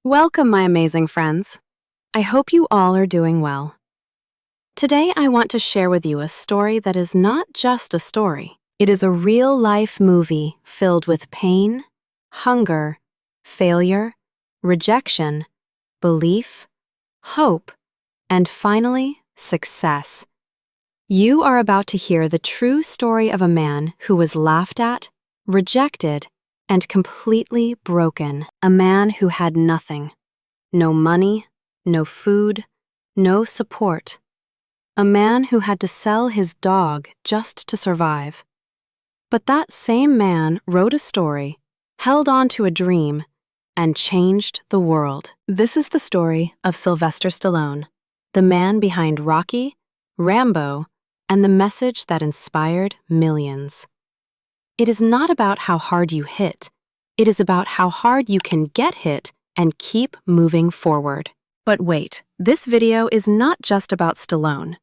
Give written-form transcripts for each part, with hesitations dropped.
Welcome, my amazing friends. I hope you all are doing well. Today, I want to share with you a story that is not just a story. It is a real-life movie filled with pain, hunger, failure, rejection, belief, hope, and finally, success. You are about to hear the true story of a man who was laughed at, rejected, and completely broken. A man who had nothing. No money, no food, no support. A man who had to sell his dog just to survive. But that same man wrote a story, held on to a dream, and changed the world. This is the story of Sylvester Stallone, the man behind Rocky, Rambo, and the message that inspired millions. It is not about how hard you hit. It is about how hard you can get hit and keep moving forward. But wait, this video is not just about Stallone.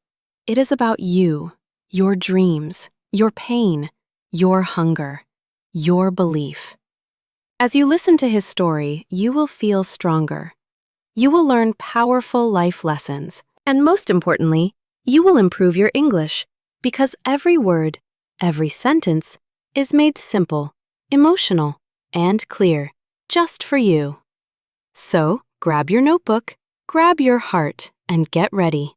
It is about you, your dreams, your pain, your hunger, your belief. As you listen to his story, you will feel stronger. You will learn powerful life lessons. And most importantly, you will improve your English because every word, every sentence is made simple, emotional, and clear, just for you. So, grab your notebook, grab your heart, and get ready.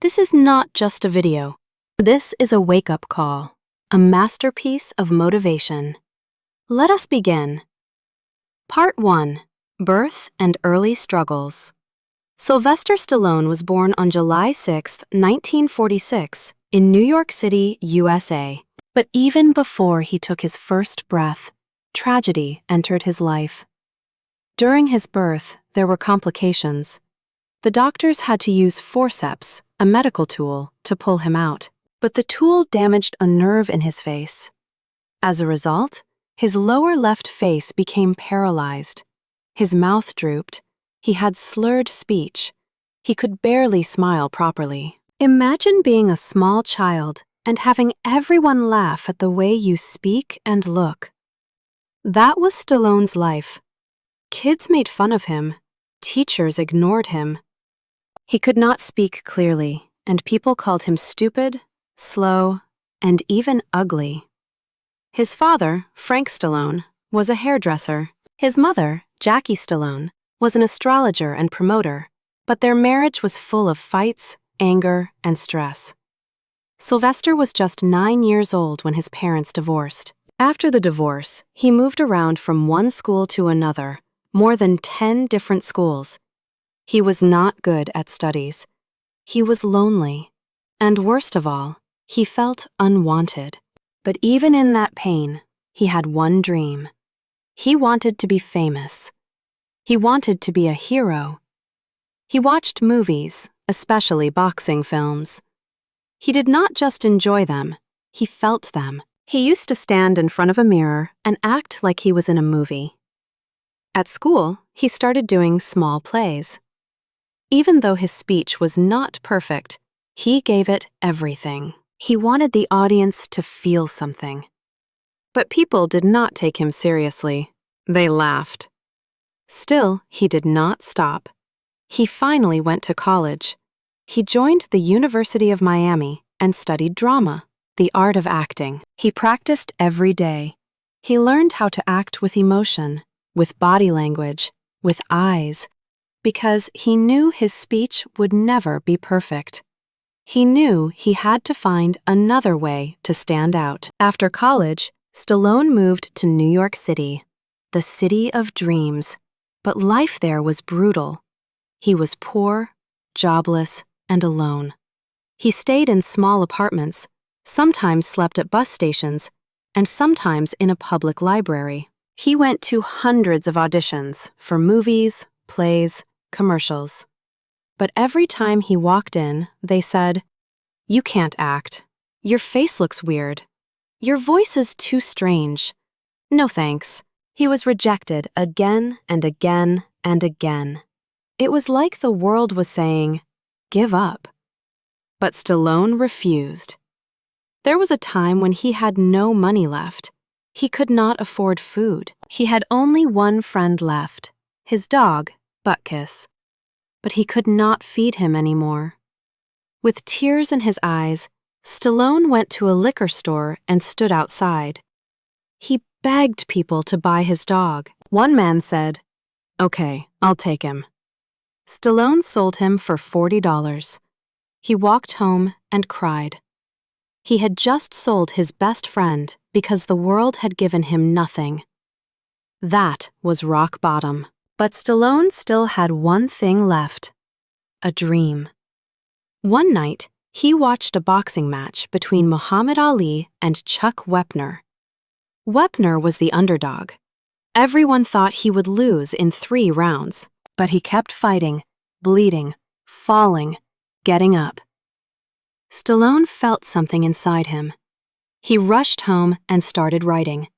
This is not just a video. This is a wake-up call, a masterpiece of motivation. Let us begin. Part 1. Birth and Early Struggles. Sylvester Stallone was born on July 6, 1946, in New York City, USA. But even before he took his first breath, tragedy entered his life. During his birth, there were complications. The doctors had to use forceps, a medical tool, to pull him out. But the tool damaged a nerve in his face. As a result, his lower left face became paralyzed. His mouth drooped. He had slurred speech. He could barely smile properly. Imagine being a small child and having everyone laugh at the way you speak and look. That was Stallone's life. Kids made fun of him. Teachers ignored him. He could not speak clearly, and people called him stupid, slow, and even ugly. His father, Frank Stallone, was a hairdresser. His mother, Jackie Stallone, was an astrologer and promoter, but their marriage was full of fights, anger, and stress. Sylvester was just 9 years old when his parents divorced. After the divorce, he moved around from one school to another, more than 10 different schools. He was not good at studies. He was lonely. And worst of all, he felt unwanted. But even in that pain, he had one dream. He wanted to be famous. He wanted to be a hero. He watched movies, especially boxing films. He did not just enjoy them, he felt them. He used to stand in front of a mirror and act like he was in a movie. At school, he started doing small plays. Even though his speech was not perfect, he gave it everything. He wanted the audience to feel something. But people did not take him seriously. They laughed. Still, he did not stop. He finally went to college. He joined the University of Miami and studied drama, the art of acting. He practiced every day. He learned how to act with emotion, with body language, with eyes, because he knew his speech would never be perfect. He knew he had to find another way to stand out. After college, Stallone moved to New York City, the city of dreams. But life there was brutal. He was poor, jobless, and alone. He stayed in small apartments, sometimes slept at bus stations, and sometimes in a public library. He went to hundreds of auditions for movies, plays, commercials. But every time he walked in, they said, "You can't act. Your face looks weird. Your voice is too strange. No thanks." He was rejected again and again and again. It was like the world was saying, "Give up." But Stallone refused. There was a time when he had no money left. He could not afford food. He had only one friend left, his dog, Butkus, but he could not feed him anymore. With tears in his eyes, Stallone went to a liquor store and stood outside. He begged people to buy his dog. One man said, "Okay, I'll take him." Stallone sold him for $40. He walked home and cried. He had just sold his best friend because the world had given him nothing. That was rock bottom. But Stallone still had one thing left: a dream. One night, he watched a boxing match between Muhammad Ali and Chuck Wepner. Wepner was the underdog. Everyone thought he would lose in 3 rounds, but he kept fighting, bleeding, falling, getting up. Stallone felt something inside him. He rushed home and started writing.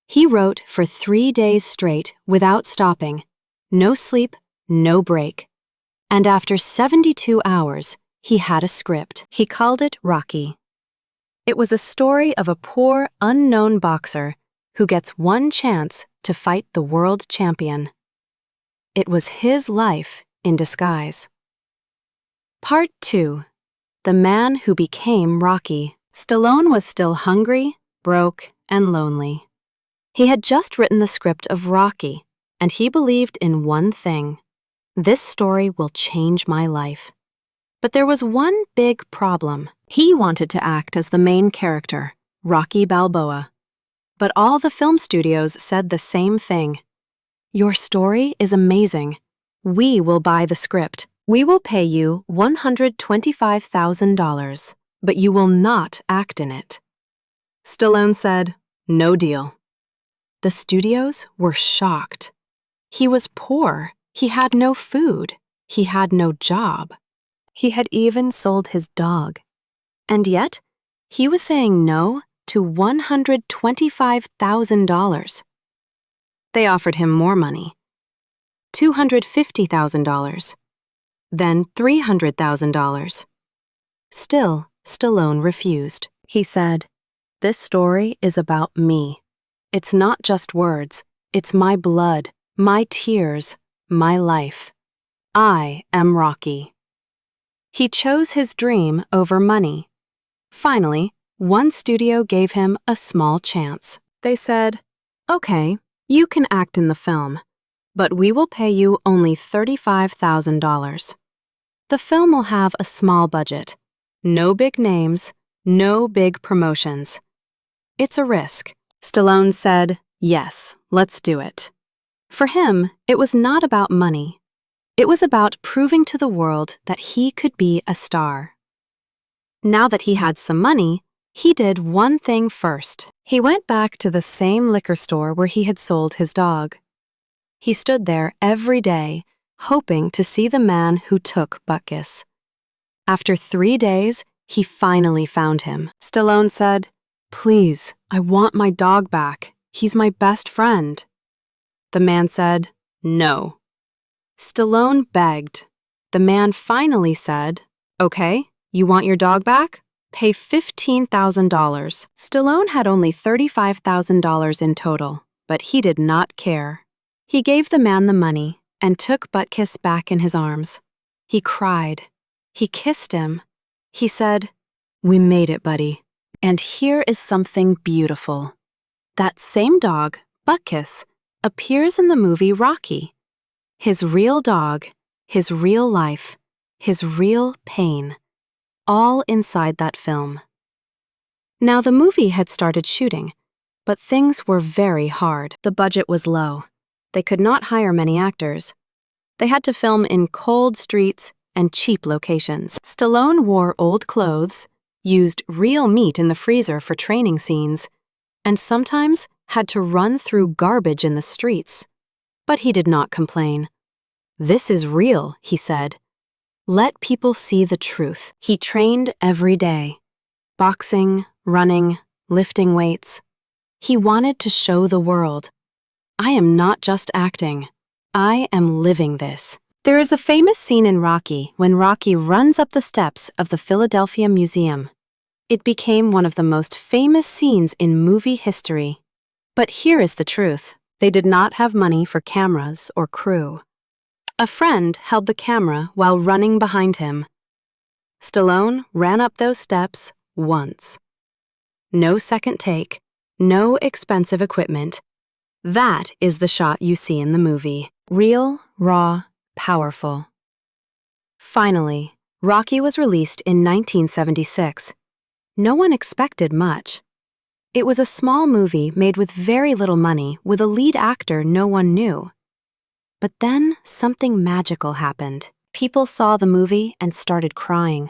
He wrote for 3 days straight without stopping. No sleep, no break. And after 72 hours, he had a script. He called it Rocky. It was a story of a poor, unknown boxer who gets one chance to fight the world champion. It was his life in disguise. Part 2. The Man Who Became Rocky. Stallone was still hungry, broke, and lonely. He had just written the script of Rocky, and he believed in one thing: this story will change my life. But there was one big problem. He wanted to act as the main character, Rocky Balboa. But all the film studios said the same thing. "Your story is amazing. We will buy the script. We will pay you $125,000, but you will not act in it." Stallone said, "No deal." The studios were shocked. He was poor. He had no food. He had no job. He had even sold his dog. And yet, he was saying no to $125,000. They offered him more money. $250,000. Then $300,000. Still, Stallone refused. He said, "This story is about me. It's not just words. It's my blood, my tears, my life. I am Rocky." He chose his dream over money. Finally, one studio gave him a small chance. They said, "Okay, you can act in the film, but we will pay you only $35,000. The film will have a small budget. No big names, no big promotions. It's a risk." Stallone said, "Yes, let's do it." For him, it was not about money. It was about proving to the world that he could be a star. Now that he had some money, he did one thing first. He went back to the same liquor store where he had sold his dog. He stood there every day, hoping to see the man who took Butkus. After 3 days, he finally found him. Stallone said, "Please, I want my dog back. He's my best friend." The man said, "No." Stallone begged. The man finally said, "Okay, you want your dog back? Pay $15,000. Stallone had only $35,000 in total, but he did not care. He gave the man the money and took Butkus back in his arms. He cried. He kissed him. He said, "We made it, buddy." And here is something beautiful. That same dog, Butkus, appears in the movie Rocky. His real dog, his real life, his real pain, all inside that film. Now the movie had started shooting, but things were very hard. The budget was low. They could not hire many actors. They had to film in cold streets and cheap locations. Stallone wore old clothes, used real meat in the freezer for training scenes, and sometimes had to run through garbage in the streets. But he did not complain. "This is real," he said. "Let people see the truth." He trained every day. Boxing, running, lifting weights. He wanted to show the world, "I am not just acting. I am living this." There is a famous scene in Rocky when Rocky runs up the steps of the Philadelphia Museum. It became one of the most famous scenes in movie history. But here is the truth. They did not have money for cameras or crew. A friend held the camera while running behind him. Stallone ran up those steps once. No second take, no expensive equipment. That is the shot you see in the movie. Real, raw, powerful. Finally, Rocky was released in 1976. No one expected much. It was a small movie made with very little money with a lead actor no one knew. But then something magical happened. People saw the movie and started crying.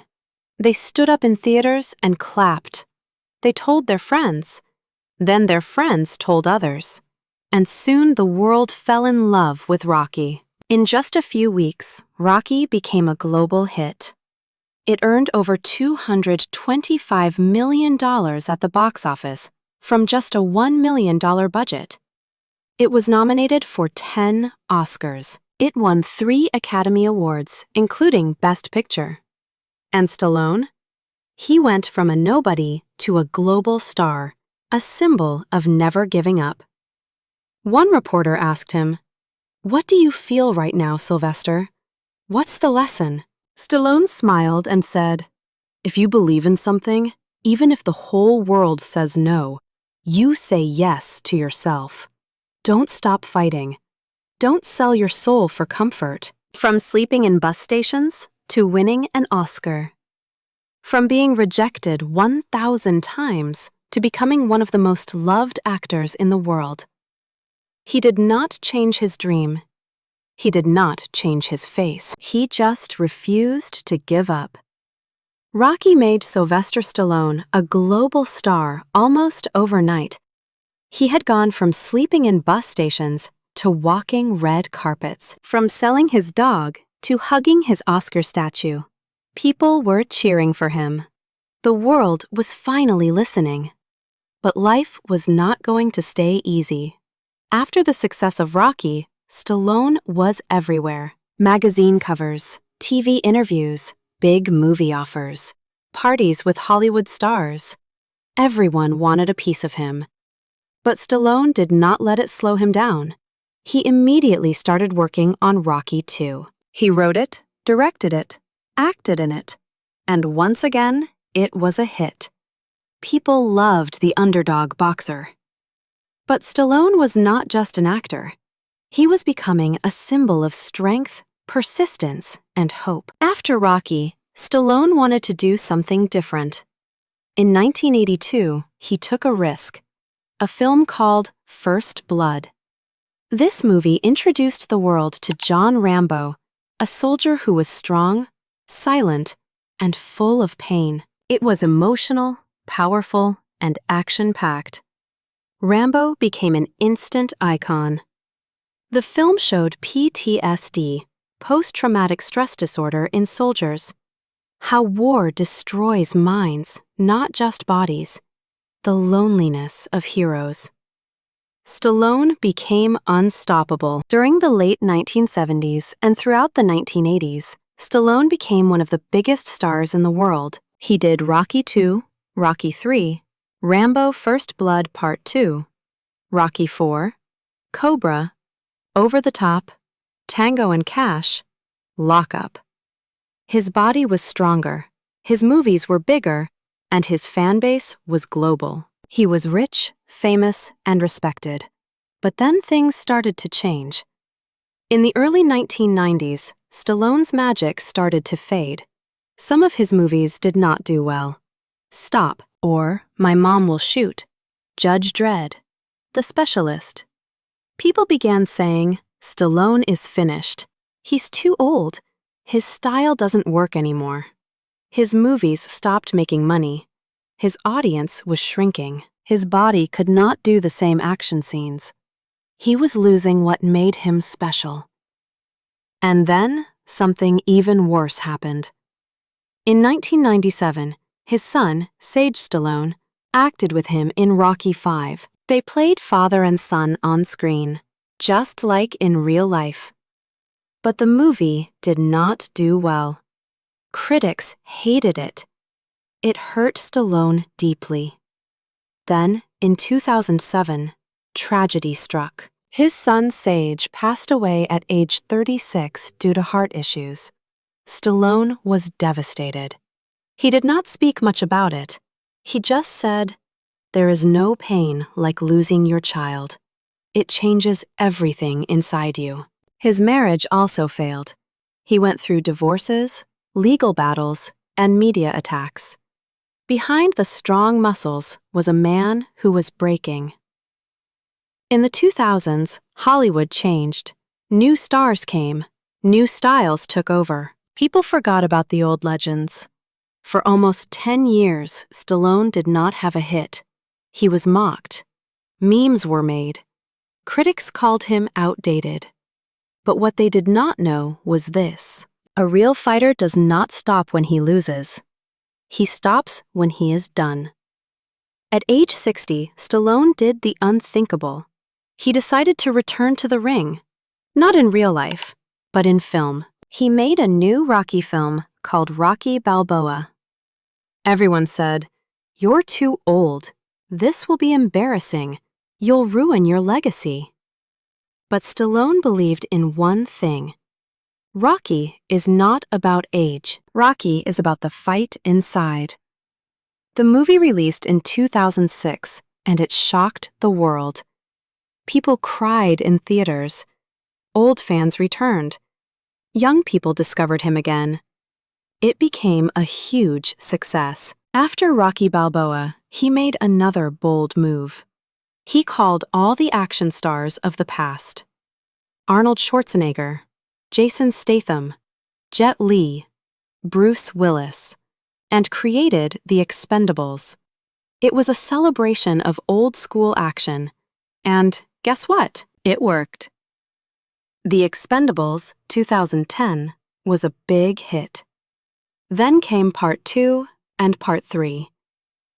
They stood up in theaters and clapped. They told their friends. Then their friends told others. And soon the world fell in love with Rocky. In just a few weeks, Rocky became a global hit. It earned over $225 million at the box office from just a $1 million budget. It was nominated for 10 Oscars. It won 3 Academy Awards, including Best Picture. And Stallone? He went from a nobody to a global star, a symbol of never giving up. One reporter asked him, "What do you feel right now, Sylvester? What's the lesson?" Stallone smiled and said, "If you believe in something, even if the whole world says no, you say yes to yourself. Don't stop fighting. Don't sell your soul for comfort." From sleeping in bus stations to winning an Oscar. From being rejected 1,000 times to becoming one of the most loved actors in the world. He did not change his dream. He did not change his face. He just refused to give up. Rocky made Sylvester Stallone a global star almost overnight. He had gone from sleeping in bus stations to walking red carpets, from selling his dog to hugging his Oscar statue. People were cheering for him. The world was finally listening. But life was not going to stay easy. After the success of Rocky, Stallone was everywhere. Magazine covers, TV interviews, big movie offers, parties with Hollywood stars. Everyone wanted a piece of him. But Stallone did not let it slow him down. He immediately started working on Rocky II. He wrote it, directed it, acted in it, and once again, it was a hit. People loved the underdog boxer. But Stallone was not just an actor. He was becoming a symbol of strength, persistence, and hope. After Rocky, Stallone wanted to do something different. In 1982, he took a risk. A film called First Blood. This movie introduced the world to John Rambo, a soldier who was strong, silent, and full of pain. It was emotional, powerful, and action-packed. Rambo became an instant icon. The film showed PTSD, post-traumatic stress disorder in soldiers. How war destroys minds, not just bodies. The loneliness of heroes. Stallone became unstoppable. During the late 1970s and throughout the 1980s, Stallone became one of the biggest stars in the world. He did Rocky II, Rocky III, Rambo First Blood Part 2, Rocky IV, Cobra, Over the Top, Tango and Cash, Lock Up. His body was stronger, his movies were bigger, and his fan base was global. He was rich, famous, and respected. But then things started to change. In the early 1990s, Stallone's magic started to fade. Some of his movies did not do well. Stop, or My Mom Will Shoot, Judge Dredd, The Specialist. People began saying, Stallone is finished. He's too old. His style doesn't work anymore. His movies stopped making money. His audience was shrinking. His body could not do the same action scenes. He was losing what made him special. And then, something even worse happened. In 1997, his son, Sage Stallone, acted with him in Rocky V. They played father and son on screen, just like in real life. But the movie did not do well. Critics hated it. It hurt Stallone deeply. Then, in 2007, tragedy struck. His son Sage passed away at age 36 due to heart issues. Stallone was devastated. He did not speak much about it. He just said, "There is no pain like losing your child. It changes everything inside you." His marriage also failed. He went through divorces, legal battles, and media attacks. Behind the strong muscles was a man who was breaking. In the 2000s, Hollywood changed. New stars came. New styles took over. People forgot about the old legends. For almost 10 years, Stallone did not have a hit. He was mocked. Memes were made. Critics called him outdated. But what they did not know was this: a real fighter does not stop when he loses. He stops when he is done. At age 60, Stallone did the unthinkable. He decided to return to the ring. Not in real life, but in film. He made a new Rocky film called Rocky Balboa. Everyone said, "You're too old. This will be embarrassing. You'll ruin your legacy." But Stallone believed in one thing. Rocky is not about age. Rocky is about the fight inside. The movie released in 2006, and it shocked the world. People cried in theaters. Old fans returned. Young people discovered him again. It became a huge success. After Rocky Balboa, he made another bold move. He called all the action stars of the past: Arnold Schwarzenegger, Jason Statham, Jet Li, Bruce Willis, and created The Expendables. It was a celebration of old-school action, and guess what? It worked. The Expendables 2010 was a big hit. Then came Part 2 and Part 3.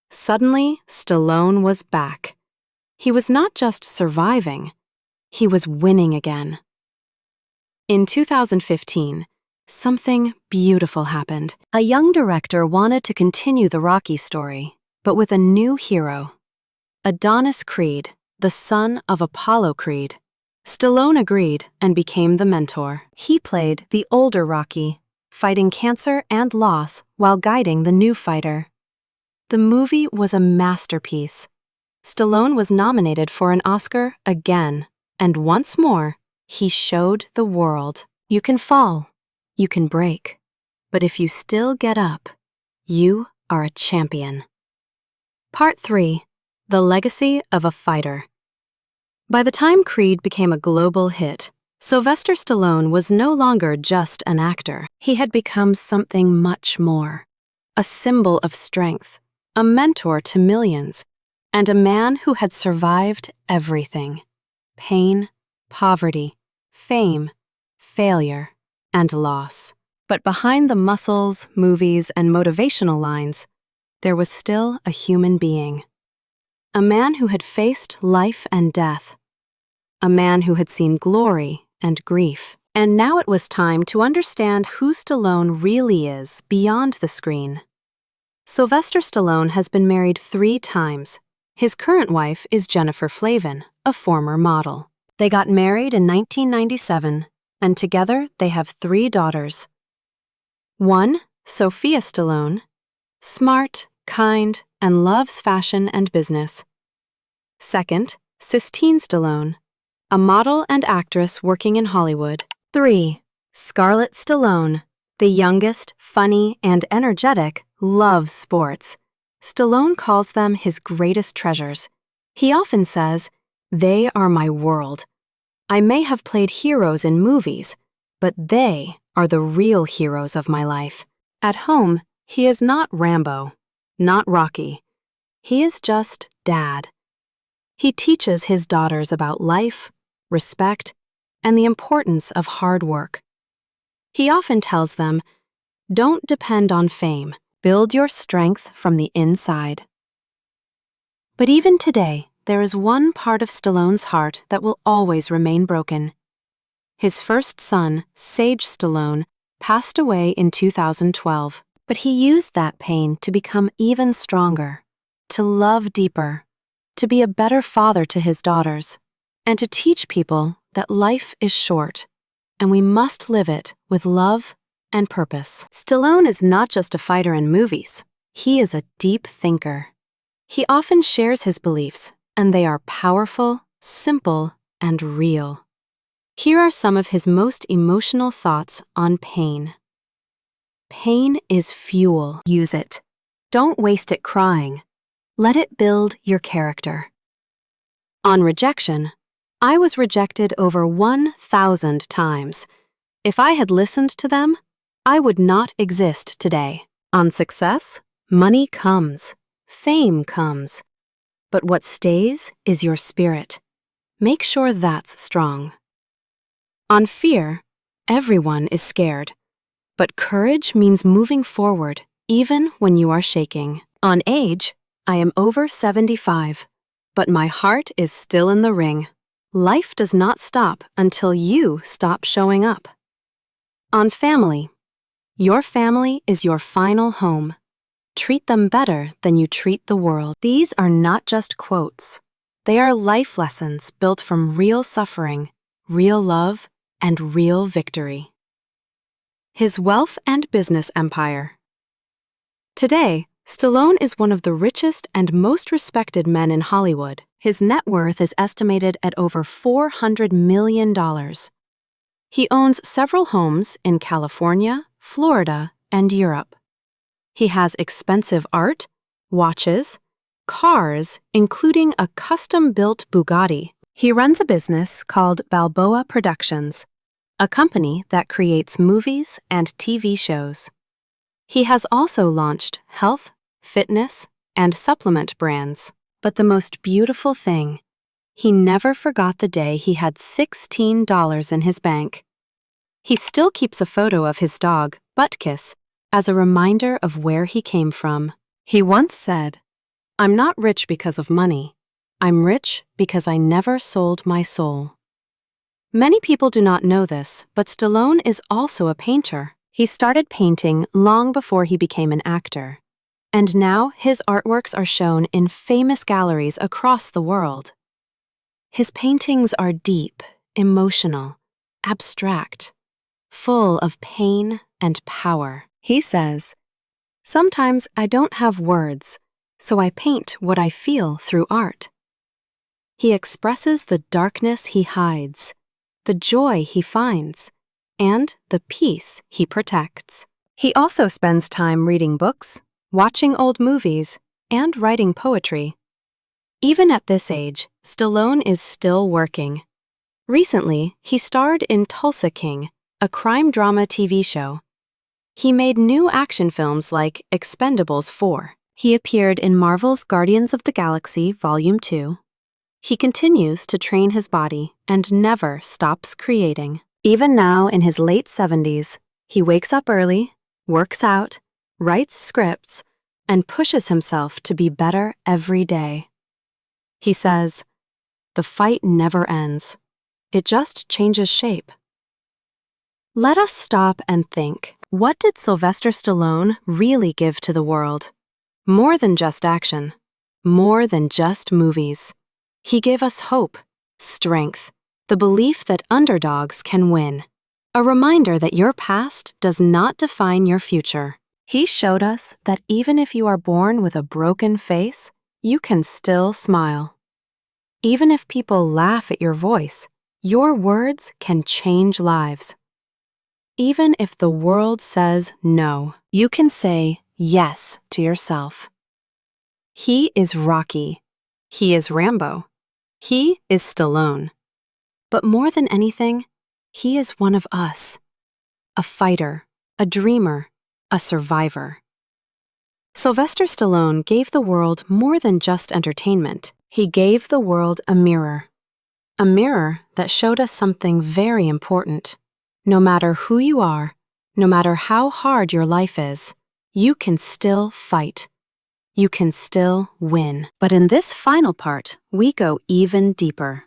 Suddenly, Stallone was back. He was not just surviving, he was winning again. In 2015, something beautiful happened. A young director wanted to continue the Rocky story, but with a new hero. Adonis Creed, the son of Apollo Creed. Stallone agreed and became the mentor. He played the older Rocky, fighting cancer and loss while guiding the new fighter. The movie was a masterpiece. Stallone was nominated for an Oscar again, and once more, he showed the world. You can fall, you can break, but if you still get up, you are a champion. Part 3: The Legacy of a Fighter. By the time Creed became a global hit, Sylvester Stallone was no longer just an actor. He had become something much more: a symbol of strength, a mentor to millions, and a man who had survived everything: pain, poverty, fame, failure, and loss. But behind the muscles, movies, and motivational lines, there was still a human being. A man who had faced life and death. A man who had seen glory and grief. And now it was time to understand who Stallone really is beyond the screen. Sylvester Stallone has been married 3 times. His current wife is Jennifer Flavin, a former model. They got married in 1997, and together they have 3 daughters. 1, Sophia Stallone, smart, kind, and loves fashion and business. 2nd, Sistine Stallone, a model and actress working in Hollywood. 3, Scarlett Stallone, the youngest, funny, and energetic, loves sports. Stallone calls them his greatest treasures. He often says, "They are my world. I may have played heroes in movies, but they are the real heroes of my life." At home, he is not Rambo, not Rocky. He is just Dad. He teaches his daughters about life, respect, and the importance of hard work. He often tells them, "Don't depend on fame. Build your strength from the inside." But even today, there is one part of Stallone's heart that will always remain broken. His first son, Sage Stallone, passed away in 2012, but he used that pain to become even stronger, to love deeper, to be a better father to his daughters. and to teach people that life is short and we must live it with love and purpose. Stallone is not just a fighter in movies, he is a deep thinker. He often shares his beliefs, and they are powerful, simple, and real. Here are some of his most emotional thoughts on pain. Pain is fuel. Use it. Don't waste it crying. Let it build your character. On rejection, I was rejected over 1,000 times. If I had listened to them, I would not exist today. On success, money comes, fame comes. But what stays is your spirit. Make sure that's strong. On fear, everyone is scared. But courage means moving forward, even when you are shaking. On age, I am over 75, but my heart is still in the ring. Life does not stop until you stop showing up. On family, your family is your final home. Treat them better than you treat the world. These are not just quotes. They are life lessons built from real suffering, real love, and real victory. His wealth and business empire. Today, Stallone is one of the richest and most respected men in Hollywood. His net worth is estimated at over $400 million. He owns several homes in California, Florida, and Europe. He has expensive art, watches, cars, including a custom-built Bugatti. He runs a business called Balboa Productions, a company that creates movies and TV shows. He has also launched health, fitness, and supplement brands. But the most beautiful thing, he never forgot the day he had $16 in his bank. He still keeps a photo of his dog, Buttkiss, as a reminder of where he came from. He once said, "I'm not rich because of money. I'm rich because I never sold my soul." Many people do not know this, but Stallone is also a painter. He started painting long before he became an actor. And now his artworks are shown in famous galleries across the world. His paintings are deep, emotional, abstract, full of pain and power. He says, "Sometimes I don't have words, so I paint what I feel through art." He expresses the darkness he hides, the joy he finds, and the peace he protects. He also spends time reading books, watching old movies, and writing poetry. Even at this age, Stallone is still working. Recently, he starred in Tulsa King, a crime drama TV show. He made new action films like Expendables 4. He appeared in Marvel's Guardians of the Galaxy Volume 2. He continues to train his body and never stops creating. Even now, in his late 70s, he wakes up early, works out, writes scripts, and pushes himself to be better every day. He says, "The fight never ends. It just changes shape." Let us stop and think, what did Sylvester Stallone really give to the world? More than just action, more than just movies. He gave us hope, strength, the belief that underdogs can win, a reminder that your past does not define your future. He showed us that even if you are born with a broken face, you can still smile. Even if people laugh at your voice, your words can change lives. Even if the world says no, you can say yes to yourself. He is Rocky. He is Rambo. He is Stallone. But more than anything, he is one of us. A fighter, a dreamer, a survivor. Sylvester Stallone gave the world more than just entertainment. He gave the world a mirror. A mirror that showed us something very important. No matter who you are, no matter how hard your life is, you can still fight. You can still win. But in this final part, we go even deeper.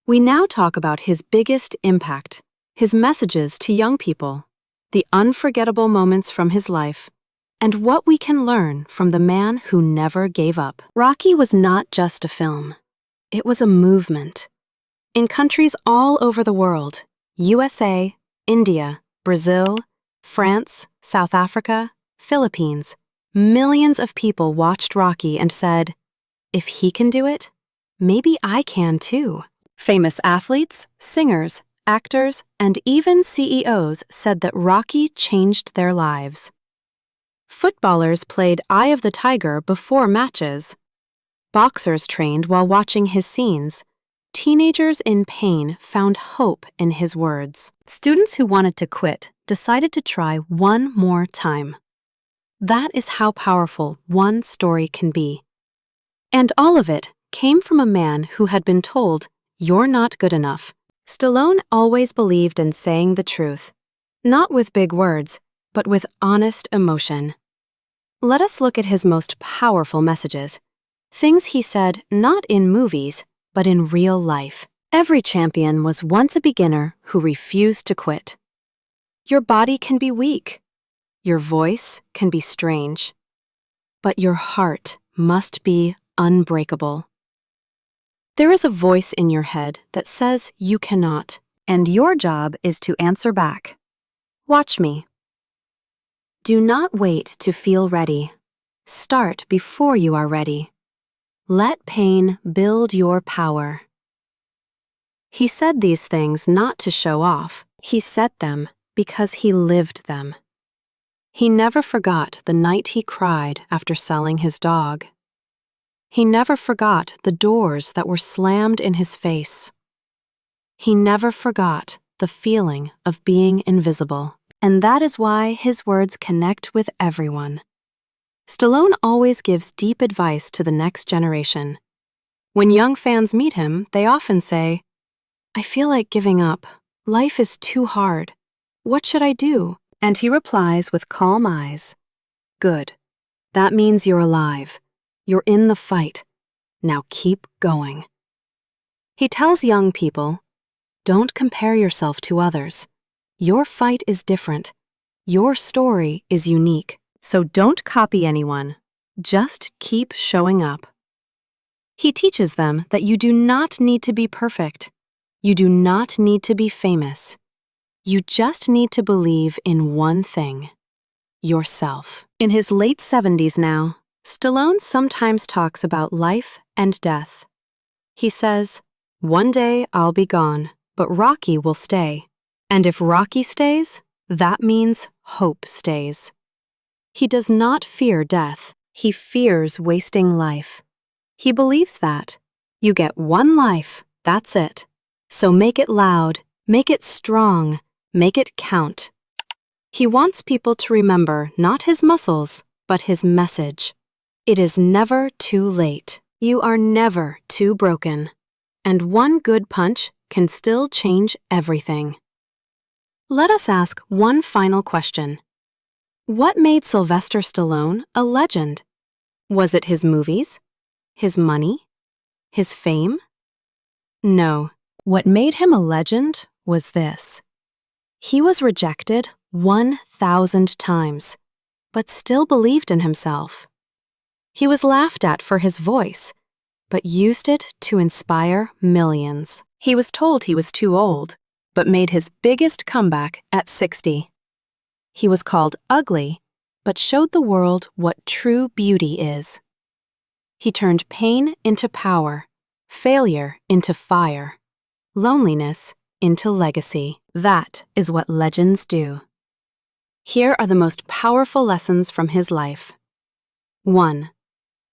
We now talk about his biggest impact, his messages to young people, the unforgettable moments from his life, and what we can learn from the man who never gave up. Rocky was not just a film. It was a movement. In countries all over the world, USA, India, Brazil, France, South Africa, Philippines, millions of people watched Rocky and said, "If he can do it, maybe I can too." Famous athletes, singers, actors, and even CEOs said that Rocky changed their lives. Footballers played Eye of the Tiger before matches. Boxers trained while watching his scenes. Teenagers in pain found hope in his words. Students who wanted to quit decided to try one more time. That is how powerful one story can be. And all of it came from a man who had been told, "You're not good enough." Stallone always believed in saying the truth, not with big words, but with honest emotion. Let us look at his most powerful messages, things he said not in movies, but in real life. Every champion was once a beginner who refused to quit. Your body can be weak. Your voice can be strange. But your heart must be unbreakable. There is a voice in your head that says you cannot, and your job is to answer back. Watch me. Do not wait to feel ready. Start before you are ready. Let pain build your power. He said these things not to show off. He said them because he lived them. He never forgot the night he cried after selling his dog. He never forgot the doors that were slammed in his face. He never forgot the feeling of being invisible. And that is why his words connect with everyone. Stallone always gives deep advice to the next generation. When young fans meet him, they often say, "I feel like giving up. Life is too hard. What should I do?" And he replies with calm eyes, "Good. That means you're alive. You're in the fight. Now keep going." He tells young people, "Don't compare yourself to others. Your fight is different. Your story is unique. So don't copy anyone. Just keep showing up." He teaches them that you do not need to be perfect. You do not need to be famous. You just need to believe in one thing: yourself. In his late 70s now, Stallone sometimes talks about life and death. He says, "One day I'll be gone, but Rocky will stay. And if Rocky stays, that means hope stays." He does not fear death. He fears wasting life. He believes that you get one life, that's it. So make it loud, make it strong, make it count. He wants people to remember not his muscles, but his message. It is never too late. You are never too broken. And one good punch can still change everything. Let us ask one final question. What made Sylvester Stallone a legend? Was it his movies? His money? His fame? No. What made him a legend was this. He was rejected 1,000 times, but still believed in himself. He was laughed at for his voice, but used it to inspire millions. He was told he was too old, but made his biggest comeback at 60. He was called ugly, but showed the world what true beauty is. He turned pain into power, failure into fire, loneliness into legacy. That is what legends do. Here are the most powerful lessons from his life. 1.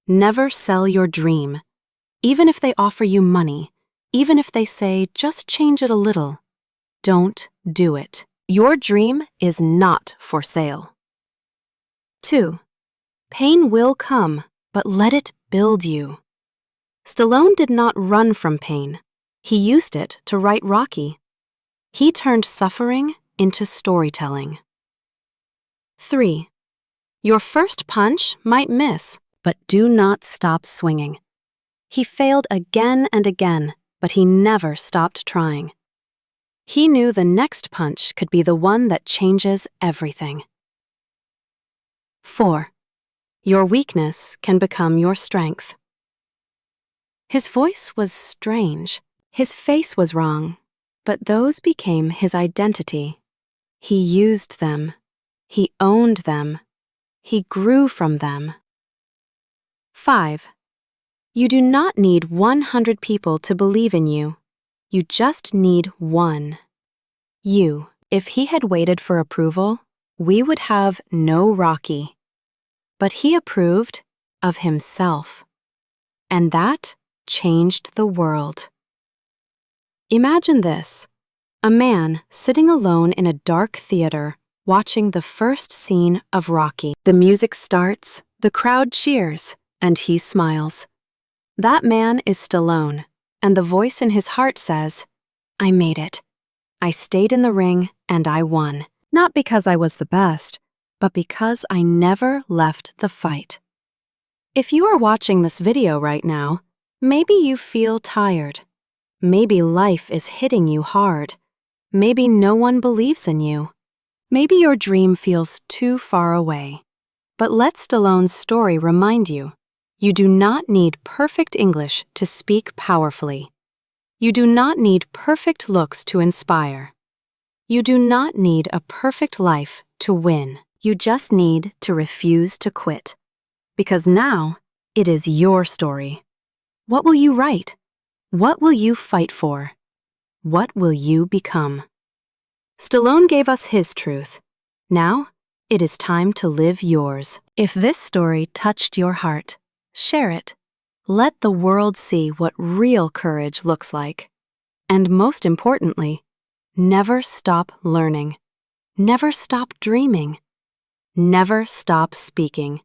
Never sell your dream. Even if they offer you money, even if they say just change it a little, don't do it. Your dream is not for sale. 2. Pain will come, but let it build you. Stallone did not run from pain. He used it to write Rocky. He turned suffering into storytelling. 3. Your first punch might miss, but do not stop swinging. He failed again and again, but he never stopped trying. He knew the next punch could be the one that changes everything. 4. Your weakness can become your strength. His voice was strange. His face was wrong, but those became his identity. He used them. He owned them. He grew from them. 5. You do not need 100 people to believe in you. You just need one. You. If he had waited for approval, we would have no Rocky. But he approved of himself. And that changed the world. Imagine this: a man sitting alone in a dark theater watching the first scene of Rocky. The music starts, the crowd cheers, and he smiles. That man is Stallone, and the voice in his heart says, "I made it. I stayed in the ring and I won, not because I was the best, but because I never left the fight." If you are watching this video right now, maybe you feel tired. Maybe life is hitting you hard. Maybe no one believes in you. Maybe your dream feels too far away. But let Stallone's story remind you, you do not need perfect English to speak powerfully. You do not need perfect looks to inspire. You do not need a perfect life to win. You just need to refuse to quit. Because now, it is your story. What will you write? What will you fight for? What will you become? Stallone gave us his truth. Now, it is time to live yours. If this story touched your heart, share it. Let the world see what real courage looks like. And most importantly, never stop learning. Never stop dreaming. Never stop speaking.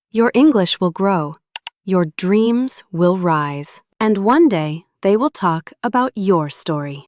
Your English will grow. Your dreams will rise. And one day, they will talk about your story.